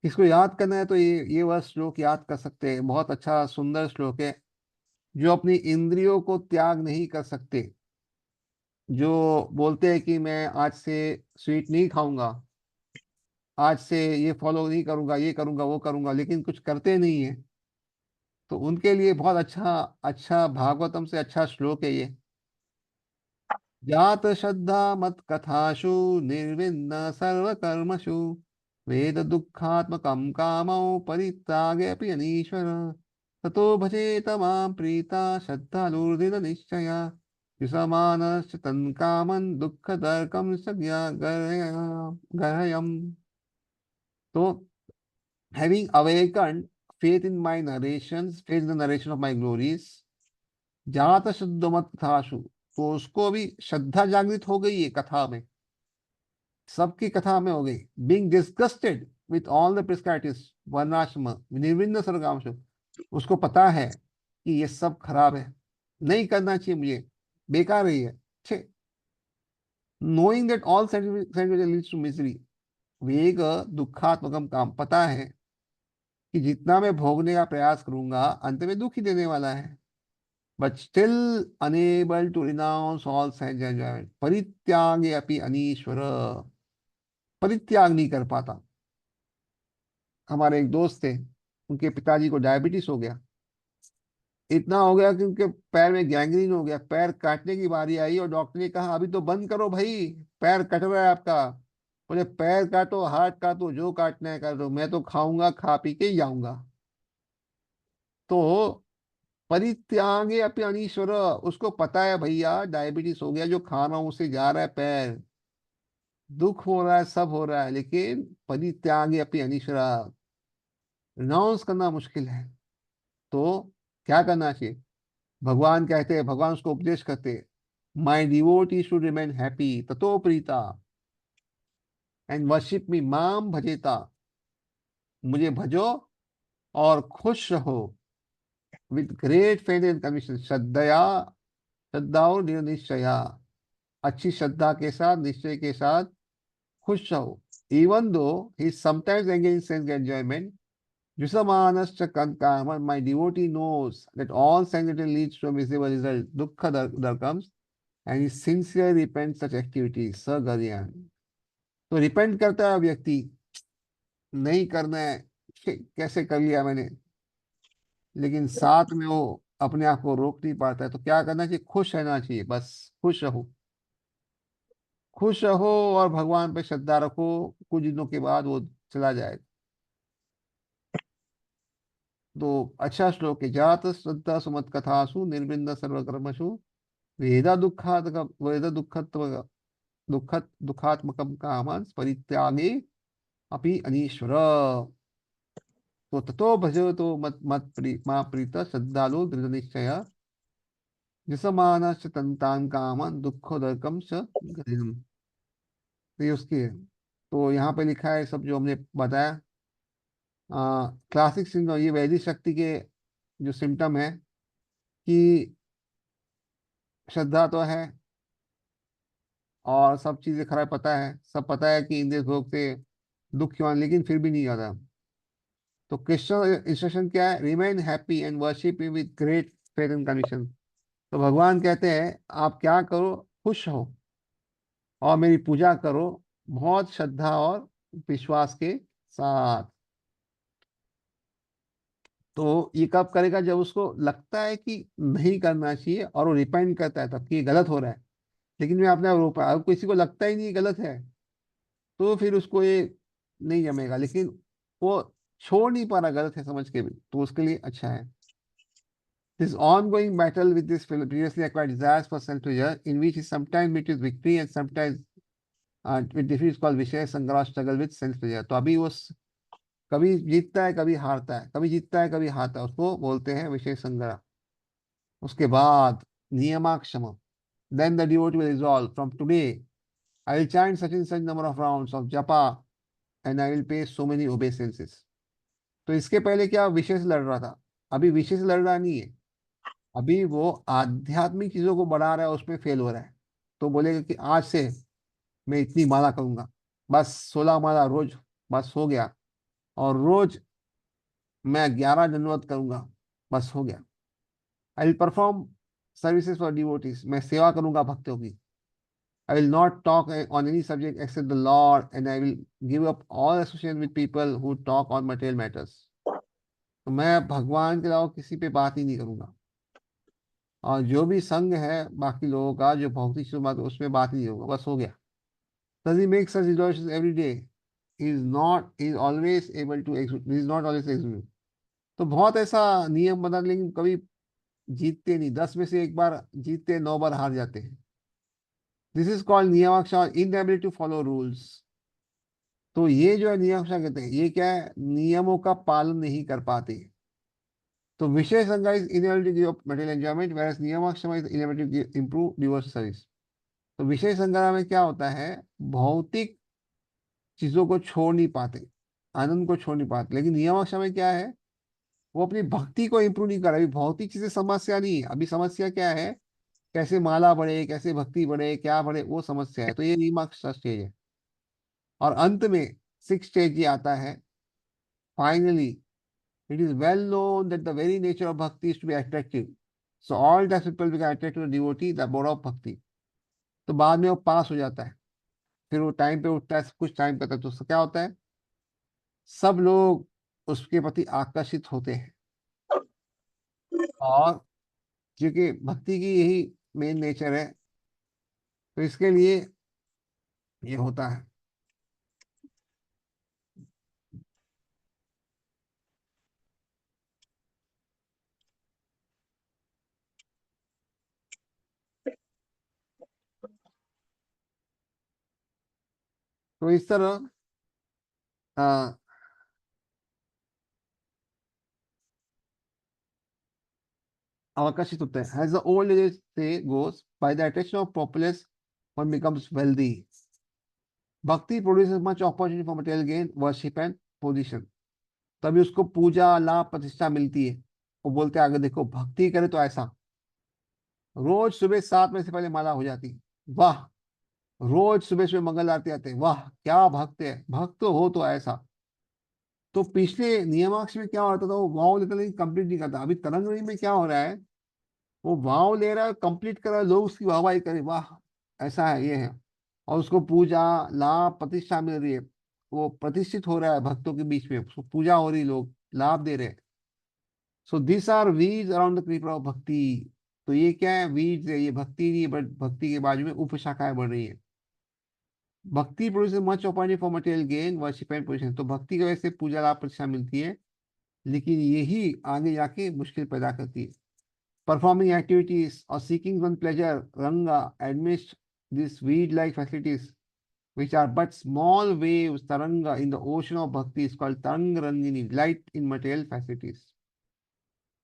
Speaker 1: इसको याद करना है तो ये वर्ष श्लोक याद कर सकते हैं। बहुत अच्छा सुंदर श्लोक है। जो अपनी इंद्रियों को त्याग नहीं कर सकते, जो बोलते हैं कि मैं आज से स्वीट नहीं खाऊंगा, आज से ये फॉलो नहीं करूंगा, ये करूंगा वो करूंगा, लेकिन कुछ करते नहीं है, तो उनके लिए बहुत अच्छा अच्छा भागवतम से अच्छा श्लोक है ये। जात श्रद्धा मत कथाशु निर्विन्न सर्वकर्मसु वेद दुःखात्मकं कामौ परित्यागे अपि अनीश्वर ततो भजेत मां प्रीता श्रद्धालुर्दृढ निश्चया विसमानश्च तन्कामन् दुःखदर्कं स गर्हयम्। तो having awakened faith in my narrations, faith in the narration of my glories, जात शुद्ध मत कथाशु, तो उसको भी श्रद्धा जागृत हो गई है कथा में, सबकी कथा में हो गई। Being disgusted with all the prescribed वर्णाश्रम निर्विन्न सर्वकामशु, उसको पता है कि ये सब खराब है, नहीं करना चाहिए मुझे, बेकार है ये। Knowing that all sentiment leads to misery, वेग दुखात्मकम काम, पता है कि जितना मैं भोगने का प्रयास करूंगा अंत में दुख ही देने वाला है। But still unable to renounce all sense enjoyment परित्यागे अपि अनीश्वर, परित्याग नहीं कर पाता। हमारे एक दोस्त थे, उनके पिताजी को डायबिटीज हो गया, इतना हो गया कि उनके पैर में गैंग्रीन हो गया, पैर काटने की बारी आई और डॉक्टर ने कहा अभी तो बंद करो भाई, पैर कट रहा है आपका। बोले पैर काटो हाथ काटो जो काटना है कर दो, मैं तो खाऊंगा खा पी के ही जाऊंगा। तो परित्यागे अपनी अनीश्वर, उसको पता है भैया डायबिटीज हो गया, जो खा रहा हूं उससे जा रहा है पैर, दुख हो रहा है सब हो रहा है, लेकिन परित्यागे अपनी अनीश्वर, रिनाउंस करना मुश्किल है। तो क्या करना चाहिए? भगवान कहते हैं, भगवान उसको उपदेश करते हैं, माई डिवोटी शुड रिमेन हैप्पी ततो प्रीता एंड वर्शिप मी माम भजेता, मुझे भजो और खुश रहो with great faith and conviction, श्रद्धया, श्रद्धा और दृढ़ निश्चया, अच्छी श्रद्धा के साथ निश्चय के साथ खुश रहो। Even though he sometimes engage in sense enjoyment, Jusamanascha Kankama, my devotee knows that all sanctity leads to a miserable result. Dukkha there comes, and he sincerely repents such activities. Sagaryan. तो repent करता है व्यक्ति, नहीं करना है, कैसे कर लिया मैंने, लेकिन साथ में वो अपने आप को रोक नहीं पाता है। तो क्या करना चाहिए? खुश रहना चाहिए, बस खुश रहो, खुश रहो और भगवान पे श्रद्धा रखो, कुछ दिनों के बाद वो चला जाएगा। तो अच्छा श्लोक है, जात श्रद्धा सुमत कथासु निर्विन्द सर्वकर्मसु वेदा दुखात वेद दुखत्व दुखात्मकम कामं परित्यागे अपि अनीश्वर, तो ततो भजतो मत मत मा प्रीत श्रद्धालु दृढ़ निश्चय जिसमानश्च तन्तान् कामं दुःखोदकं स गृहम्। तो ये उसकी है। तो यहाँ पे लिखा है सब जो हमने बताया, क्लासिक सिम्टम, ये वैदिक शक्ति के जो सिम्टम है कि श्रद्धा तो है और सब चीजें खराब, पता है, सब पता है कि इंद्रिय भोग से दुख क्यों, लेकिन फिर भी नहीं आता। तो कृष्ण इंस्ट्रक्शन क्या है? Remain happy and worship with great faith and conviction. तो भगवान कहते हैं आप क्या करो, खुश हो और मेरी पूजा करो बहुत श्रद्धा और विश्वास के साथ। तो ये कब करेगा? जब उसको लगता है कि नहीं करना चाहिए और वो रिपेंट करता है तब कि ये गलत हो रहा है, लेकिन मैं अपने आप रोक पाया। अब किसी को लगता ही नहीं गलत है तो फिर उसको ये नहीं जमेगा, लेकिन वो छोड़ नहीं पा रहा गलत है समझ के भी, तो उसके लिए अच्छा है। This ongoing battle with this previously acquired desires for self-pleasure, in which he sometimes meets with victory and sometimes with defeat, is called विषय संग्रह, struggle with self-pleasure। तो अभी वो कभी जीतता है कभी हारता है, कभी जीतता है कभी हारता है, उसको बोलते हैं विषय संग्रह। उसके बाद नियमाक्षम, then the devotee will resolve, from today I will chant such and such number of rounds of japa and I will pay so many obeisances। तो इसके पहले क्या विषय से लड़ रहा था, अभी विषय से लड़ रहा नहीं है, अभी वो आध्यात्मिक चीजों को बढ़ा रहा है, उसमें फेल हो रहा है। तो बोलेगा कि आज से मैं इतनी माला करूंगा, बस 16 माला रोज, बस हो गया। और रोज मैं 11 दंडवत करूंगा, बस हो गया। I will perform services for devotees, मैं सेवा करूंगा भक्तों की। I will not talk on any subject except the lord, and I will give up all association with people who talk on material matters. तो मैं भगवान के अलावा किसी पे बात ही नहीं करूंगा। और जो भी संग है बाकी लोगों का, जो भौतिक चीजों बात, उसमें बात ही नहीं होगा, बस हो गया। Does he make such resolutions every day? He is always able to execute. He is not always execute. तो बहुत ऐसा नियम बना, लेकिन कभी जीतते नहीं। 10 में से एक बार जीतते, 9 बार हार जाते हैं। दिस इज कॉल्ड नियमाक्षा, इनएबिलिटी टू फॉलो रूल्स। तो ये जो है नियमाक्षा कहते हैं, ये क्या है, नियमों का पालन नहीं कर पाते। तो विषय संज्ञा is inability to give material enjoyment, whereas नियमाक्षा is inability to improve devotional service. तो विषय संज्ञा में क्या होता है, भौतिक चीजों को छोड़ नहीं पाते, आनंद को छोड़ नहीं पाते। लेकिन नियमाक्षा में क्या है, वो अपनी भक्ति को इंप्रूव नहीं कर रहा। अभी भौतिक चीजें समस्या नहीं है, अभी समस्या क्या है, कैसे माला बढ़े, कैसे भक्ति बढ़े, क्या बढ़े, वो समस्या है। तो ये नियमाक्षा स्टेज है। और अंत में 6 स्टेज ये आता है, finally it is well known that the very nature of bhakti is to be attractive, so all that people become attracted to devotee the mode of bhakti. तो बाद में वो पास हो जाता है, फिर वो टाइम पे उठता है, कुछ टाइम करता है, तो उससे क्या होता है, सब लोग उसके प्रति आकर्षित होते हैं। और क्योंकि भक्ति की यही मेन नेचर है, तो इसके लिए ये होता है। तो इस तरह आ, आकर्षित होते हैं। As the old age say goes, by the attraction of populace one becomes wealthy. Bhakti produces much opportunity for material gain, worship and position. तभी उसको पूजा, लाभ, प्रतिष्ठा मिलती है। वो बोलते हैं, अगर देखो भक्ति करे तो ऐसा, रोज सुबह 7 बजे से पहले माला हो जाती, वाह। रोज सुबह सुबह मंगल आरती आते, वाह क्या भक्त है, भक्त हो तो ऐसा। तो पिछले नियमाक्ष में क्या होता था, वो वाव लेता लेकिन कंप्लीट नहीं करता। अभी तरंगणी में क्या हो रहा है, वो वाव ले रहा है, कंप्लीट कर रहा है, लोग उसकी वाहवाही करें, वाह ऐसा है, ये है। और उसको पूजा, लाभ, प्रतिष्ठा मिल रही है, वो प्रतिष्ठित हो रहा है भक्तों के बीच में, उसको पूजा हो रही, लोग लाभ दे रहे हैं। सो दिस आर वीज around the creeper of bhakti. तो ये क्या है, वीज है, ये भक्ति नहीं है, बट भक्ति के बाजू में उपशाखाएं बढ़ रही है। भक्ति produce much opportunity for material gain, worship and position. तो भक्ति की वजह से पूजा, लाभ, प्रतिष्ठा मिलती है, लेकिन यही आगे जाके मुश्किल पैदा करती है। Performing activities or seeking one pleasure, Ranga admits these weed-like facilities, which are but small waves, Taranga, in the ocean of bhakti, is called Tarang Rangini, light in material facilities.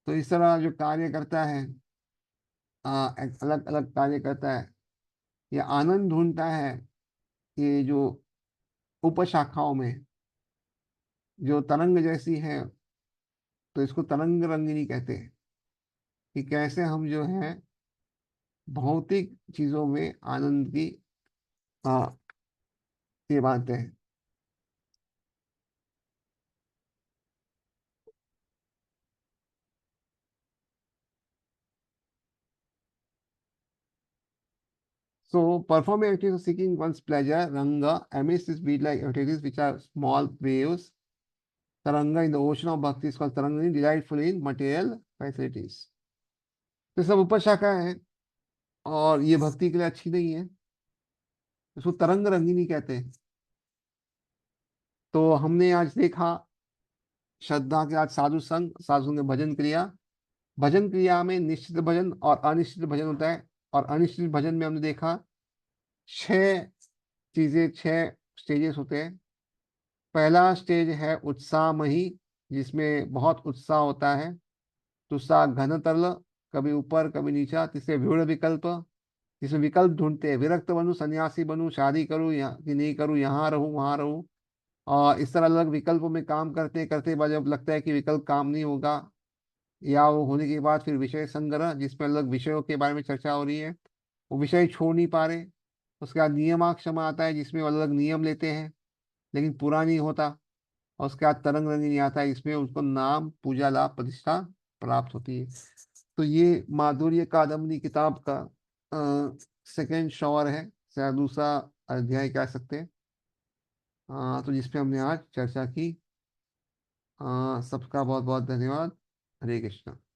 Speaker 1: तो इस तरह जो कार्य करता है, अलग अलग कार्य करता है, या आनंद ढूंढता है, ये जो उपशाखाओं में जो तरंग जैसी है, तो इसको तरंग रंगिनी कहते हैं। कि कैसे हम जो है भौतिक चीजों में आनंद की आ, ये बातें हैं। So, performing activities seeking one's pleasure, Ranga, amidst these bead-like activities, which are small waves, Taranga in the ocean of bhakti is called Tarangani, delightful in material facilities. तो सब उपशाखा है, और ये भक्ति के लिए अच्छी नहीं है, इसको तरंग रंगिनी कहते हैं। तो हमने आज देखा श्रद्धा के, आज साधु संग, साधु संग भजन क्रिया। भजन क्रिया में निश्चित भजन और अनिश्चित भजन होता है। और अनिश्चित भजन में हमने देखा 6 चीजें, 6 स्टेजेस होते हैं। पहला स्टेज है उत्साहमयी, जिसमें बहुत उत्साह होता है। दूसरा घन तरल, कभी ऊपर कभी नीचा। तीसरे व्यूढ़ विकल्प, जिसमें विकल्प ढूंढते हैं, विरक्त बनूं, सन्यासी बनूं, शादी करूं या कि नहीं करूं, यहाँ रहूं वहां रहूं। और इस तरह अलग विकल्पों में काम करते करते बाद जब लगता है कि विकल्प काम नहीं होगा, या वो होने के बाद फिर विषय संग्रह, जिसमें अलग विषयों के बारे में चर्चा हो रही है, वो विषय छोड़ नहीं पा रहे। उसके बाद नियमाक्षमा आता है, जिसमें वो अलग अलग नियम लेते हैं लेकिन पूरा नहीं होता। और उसके बाद तरंग रंगिनी आता है, इसमें उसको नाम, पूजा, लाभ, प्रतिष्ठा प्राप्त होती है। तो ये माधुर्य कादम्बरी किताब का सेकेंड शॉर है, शायद दूसरा अध्याय कह सकते हैं। तो जिसपे हमने आज चर्चा की। सबका बहुत बहुत धन्यवाद। हरे कृष्णा।